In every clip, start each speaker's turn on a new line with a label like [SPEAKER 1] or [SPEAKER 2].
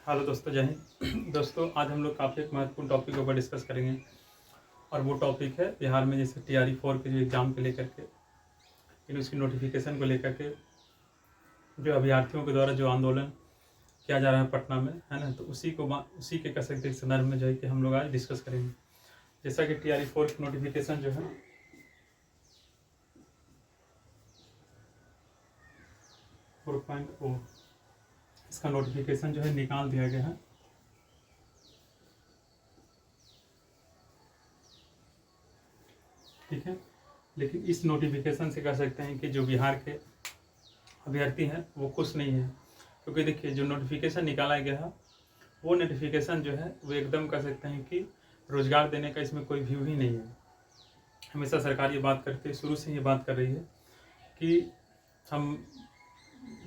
[SPEAKER 1] Hello दोस्तों, जय हिंद। दोस्तों, आज हम लोग काफ़ी एक महत्वपूर्ण टॉपिक के ऊपर डिस्कस करेंगे और वो टॉपिक है बिहार में जैसे TRE 4 के जो एग्ज़ाम को लेकर के इन उसकी नोटिफिकेशन को लेकर के जो अभ्यर्थियों के द्वारा जो आंदोलन किया जा रहा है पटना में, है ना। तो उसी के कह सकते हैं संदर्भ में जो है कि हम लोग आज डिस्कस करेंगे। जैसा कि TRE 4 की नोटिफिकेशन जो है 4.0 इसका नोटिफिकेशन जो है निकाल दिया गया है। ठीक है, लेकिन इस नोटिफिकेशन से कह सकते हैं कि जो बिहार के अभ्यर्थी हैं वो खुश नहीं है, क्योंकि देखिए जो नोटिफिकेशन निकाला गया है वो नोटिफिकेशन जो है वो एकदम कह सकते हैं कि रोजगार देने का इसमें कोई व्यू ही नहीं है। हमेशा सरकार ये बात करती है, शुरू से ये बात कर रही है कि हम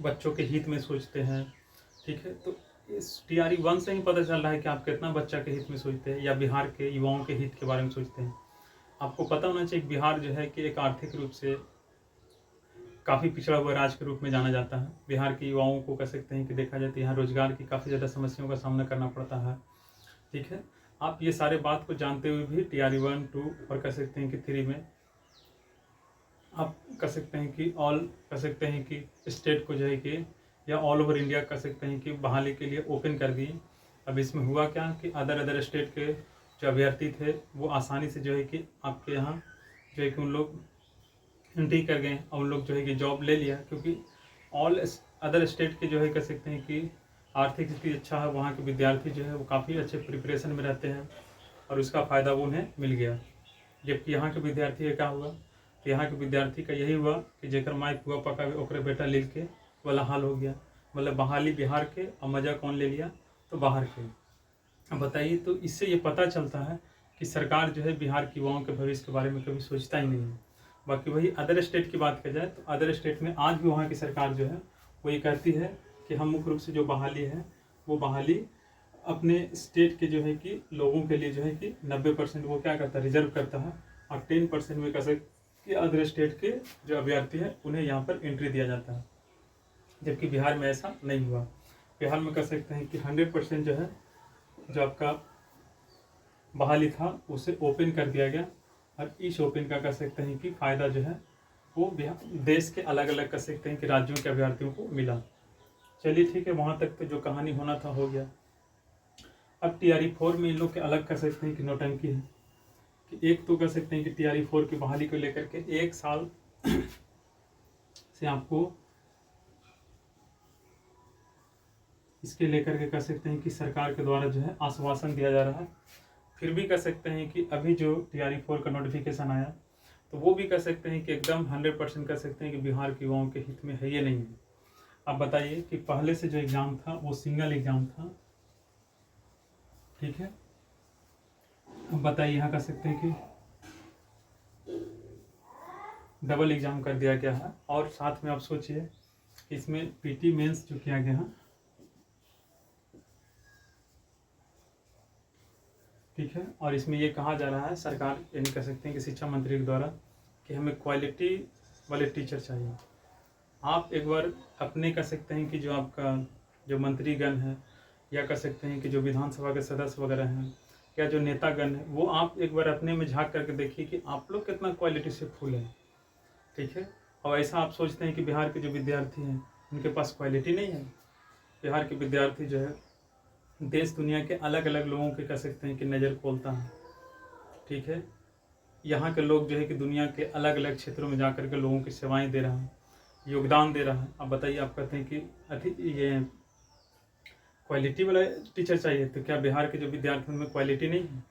[SPEAKER 1] बच्चों के हित में सोचते हैं। ठीक है, तो इस TRE 1 से ही पता चल रहा है कि आप कितना बच्चा के हित में सोचते हैं या बिहार के युवाओं के हित के बारे में सोचते हैं। आपको पता होना चाहिए कि बिहार जो है कि एक आर्थिक रूप से काफ़ी पिछड़ा हुआ राज्य के रूप में जाना जाता है। बिहार के युवाओं को कह सकते हैं कि देखा जाए तो यहाँ रोजगार की काफ़ी ज़्यादा समस्याओं का सामना करना पड़ता है। ठीक है, आप ये सारे बात को जानते हुए भी TRE 1, 2 और कह सकते हैं कि 3 में आप कह सकते हैं कि कह सकते हैं कि स्टेट को जो है कि या ऑल ओवर इंडिया कह सकते हैं कि बहाली के लिए ओपन कर दिए। अब इसमें हुआ क्या कि अदर स्टेट के जो अभ्यर्थी थे वो आसानी से जो है कि आपके यहाँ जो है कि उन लोग एंट्री कर गए और उन लोग जो है कि जॉब ले लिया, क्योंकि ऑल अदर स्टेट के जो है कह सकते हैं कि आर्थिक स्थिति अच्छा है, वहाँ के विद्यार्थी जो है वो काफ़ी अच्छे प्रिपरेशन में रहते हैं और उसका फ़ायदा वो उन्हें मिल गया। जबकि यहाँ के विद्यार्थी का क्या हुआ, तो यहाँ के विद्यार्थी का यही हुआ कि जेकर माई पुआ पका ओकरे बेटा लिख के वाला हाल हो गया। मतलब बहाली बिहार के और मज़ा कौन ले लिया, तो बाहर के। अब बताइए, तो इससे ये पता चलता है कि सरकार जो है बिहार के युवाओं के भविष्य के बारे में कभी सोचता ही नहीं है। बाकी वही अदर स्टेट की बात की जाए तो अदर स्टेट में आज भी वहाँ की सरकार जो है वो ये कहती है कि हम मुख्य रूप से जो बहाली है वो बहाली अपने स्टेट के जो है कि लोगों के लिए जो है कि 90% वो क्या करता है, रिजर्व करता है, और 10% में कह सकते कि अदर स्टेट के जो अभ्यर्थी है उन्हें यहाँ पर एंट्री दिया जाता है। जबकि बिहार में ऐसा नहीं हुआ। बिहार में कह सकते हैं कि 100% जो है जो आपका बहाली था उसे ओपन कर दिया गया, और इस ओपन का कह सकते हैं कि फ़ायदा जो है वो देश के अलग अलग कह सकते हैं कि राज्यों के अभ्यर्थियों को मिला। चलिए ठीक है, वहाँ तक तो जो कहानी होना था हो गया। अब TRE 4 में इन लोग के अलग कह सकते हैं कि नौटंकी है कि एक तो कह सकते हैं कि TRE 4 की बहाली को लेकर के 1 साल से आपको इसके लेकर के कह सकते हैं कि सरकार के द्वारा जो है आश्वासन दिया जा रहा है। फिर भी कह सकते हैं कि अभी जो TRE 4 का नोटिफिकेशन आया तो वो भी कह सकते हैं कि एकदम 100% कह सकते हैं कि बिहार के युवाओं के हित में है ये नहीं है। अब बताइए कि पहले से जो एग्ज़ाम था वो सिंगल एग्ज़ाम था। ठीक है, अब बताइए यहाँ कह सकते हैं कि डबल एग्ज़ाम कर दिया गया है, और साथ में आप सोचिए इसमें PT मेंस जो किया गया है, ठीक है, और इसमें ये कहा जा रहा है सरकार यानी कह सकते हैं कि शिक्षा मंत्री के द्वारा कि हमें क्वालिटी वाले टीचर चाहिए। आप एक बार अपने कह सकते हैं कि जो आपका जो मंत्रीगण है या कह सकते हैं कि जो विधानसभा के सदस्य वगैरह हैं या जो नेतागण है वो आप एक बार अपने में झांक करके देखिए कि आप लोग कितना क्वालिटी से फुल है। ठीक है, और ऐसा आप सोचते हैं कि बिहार के जो विद्यार्थी हैं उनके पास क्वालिटी नहीं है। बिहार के विद्यार्थी जो है देश दुनिया के अलग अलग लोगों के कह सकते हैं कि नज़र खोलता है। ठीक है, यहाँ के लोग जो है कि दुनिया के अलग अलग क्षेत्रों में जाकर के लोगों की सेवाएं दे रहा है, योगदान दे रहा है। अब बताइए, आप कहते हैं कि ये क्वालिटी वाला टीचर चाहिए, तो क्या बिहार के जो विद्यार्थियों में क्वालिटी नहीं है?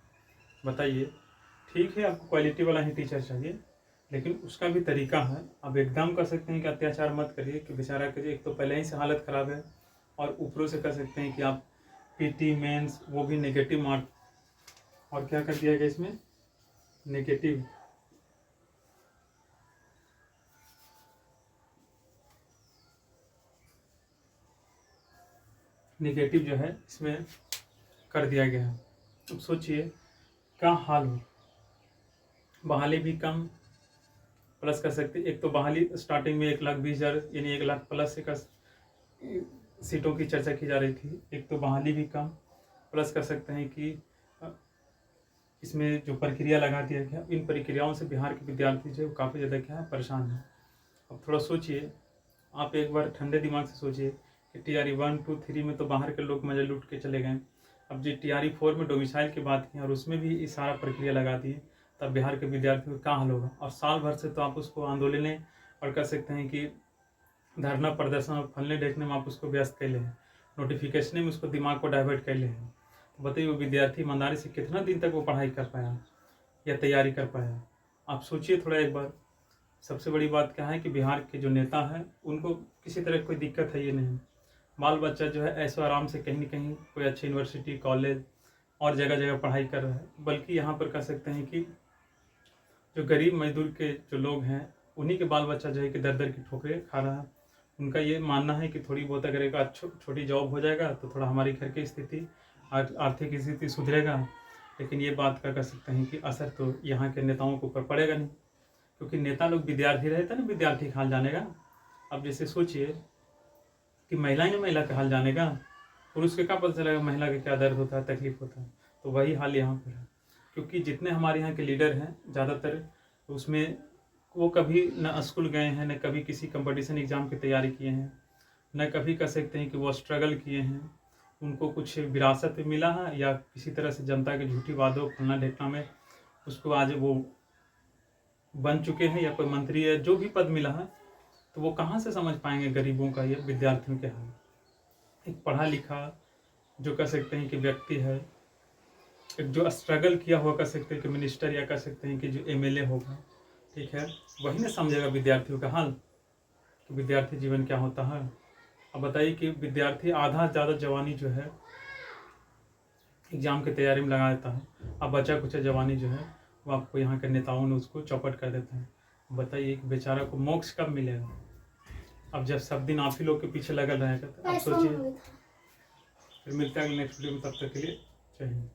[SPEAKER 1] बताइए। ठीक है, आपको क्वालिटी वाला ही टीचर चाहिए, लेकिन उसका भी तरीका है। अब एकदम कह सकते हैं कि अत्याचार मत करिए कि बेचारा के एक तो पहले ही से हालत ख़राब है और ऊपरों से कह सकते हैं कि आप PT मेंस वो भी नेगेटिव मार्क, और क्या कर दिया गया इसमें, नेगेटिव। नेगेटिव जो है इसमें कर दिया गया है। अब सोचिए क्या हाल हो, बहाली भी कम प्लस कर सकते। एक तो बहाली स्टार्टिंग में 1,20,000 यानी 1 लाख प्लस से सीटों की चर्चा की जा रही थी। एक तो बहाली भी कम, प्लस कर सकते हैं कि इसमें जो प्रक्रिया लगा दिया गया, इन प्रक्रियाओं से बिहार के विद्यार्थी जो है काफ़ी ज़्यादा क्या है, परेशान हैं। अब थोड़ा सोचिए, आप एक बार ठंडे दिमाग से सोचिए कि TRE 1, 2, 3 में तो बाहर के लोग मजे लूट के चले गए। अब जो TRE 4 में डोमिसाइल की बात की और उसमें भी ये सारा प्रक्रिया लगा दी, तब बिहार के विद्यार्थियों का क्या हाल होगा। और साल भर से तो आप उसको आंदोलनें और कह सकते हैं कि धरना प्रदर्शन और फलने देखने में आप उसको व्यस्त कैले हैं, नोटिफिकेशन में उसको दिमाग को डाइवर्ट कैले हैं। तो बताइए वो विद्यार्थी ईमानदारी से कितना दिन तक वो पढ़ाई कर पाया या तैयारी कर पाया। आप सोचिए थोड़ा एक बार। सबसे बड़ी बात क्या है कि बिहार के जो नेता हैं उनको किसी तरह कोई दिक्कत है ये नहीं, बाल बच्चा जो है ऐसो आराम से कहीं न कहीं कोई अच्छी यूनिवर्सिटी, कॉलेज और जगह जगह पढ़ाई कर रहा है। बल्कि यहाँ पर कह सकते हैं कि जो गरीब मजदूर के जो लोग हैं उन्हीं के बाल बच्चा जो है कि दर दर की ठोकरें खा रहा है। उनका ये मानना है कि थोड़ी बहुत अगर एक छोटी जॉब हो जाएगा तो थोड़ा हमारी घर की स्थिति, आर्थिक स्थिति सुधरेगा। लेकिन ये बात का कह सकते हैं कि असर तो यहाँ के नेताओं के ऊपर पड़ेगा नहीं, क्योंकि नेता लोग विद्यार्थी रहता है ना, विद्यार्थी का हाल जानेगा। अब जैसे सोचिए कि महिला ही ना महिला का हाल जानेगा, पुरुष के क्या पता चलेगा महिला का क्या दर्द होता है, तकलीफ होता है। तो वही हाल यहाँ पर है, क्योंकि जितने हमारे यहाँ के लीडर हैं ज़्यादातर उसमें वो कभी न स्कूल गए हैं, न कभी किसी कंपटीशन एग्ज़ाम की तैयारी किए हैं, न कभी कह सकते हैं कि वो स्ट्रगल किए हैं। उनको कुछ विरासत में मिला है या किसी तरह से जनता के झूठी वादों फलना ढेकना में उसको आज वो बन चुके हैं, या कोई मंत्री है जो भी पद मिला है, तो वो कहाँ से समझ पाएंगे गरीबों का या विद्यार्थियों के हाल। एक पढ़ा लिखा जो कह सकते हैं कि व्यक्ति है, एक जो स्ट्रगल किया हुआ कह सकते हैं कि मिनिस्टर या कह सकते हैं कि जो MLA होगा, ठीक है, वही ना समझेगा विद्यार्थियों का हाल कि विद्यार्थी जीवन क्या होता है। अब बताइए कि विद्यार्थी आधा ज़्यादा जवानी जो है एग्ज़ाम की तैयारी में लगा देता है, अब बचा कुछ जवानी जो है वो आपको यहाँ के नेताओं ने उसको चौपट कर देते हैं। बताइए कि बेचारा को मोक्ष कब मिलेगा। अब जब सब दिन आप ही लोग के पीछे लगल रहेगा तो आप सोचिए। फिर मिलते हैं नेक्स्ट वीडियो में, तब तक के लिए जय हिंद।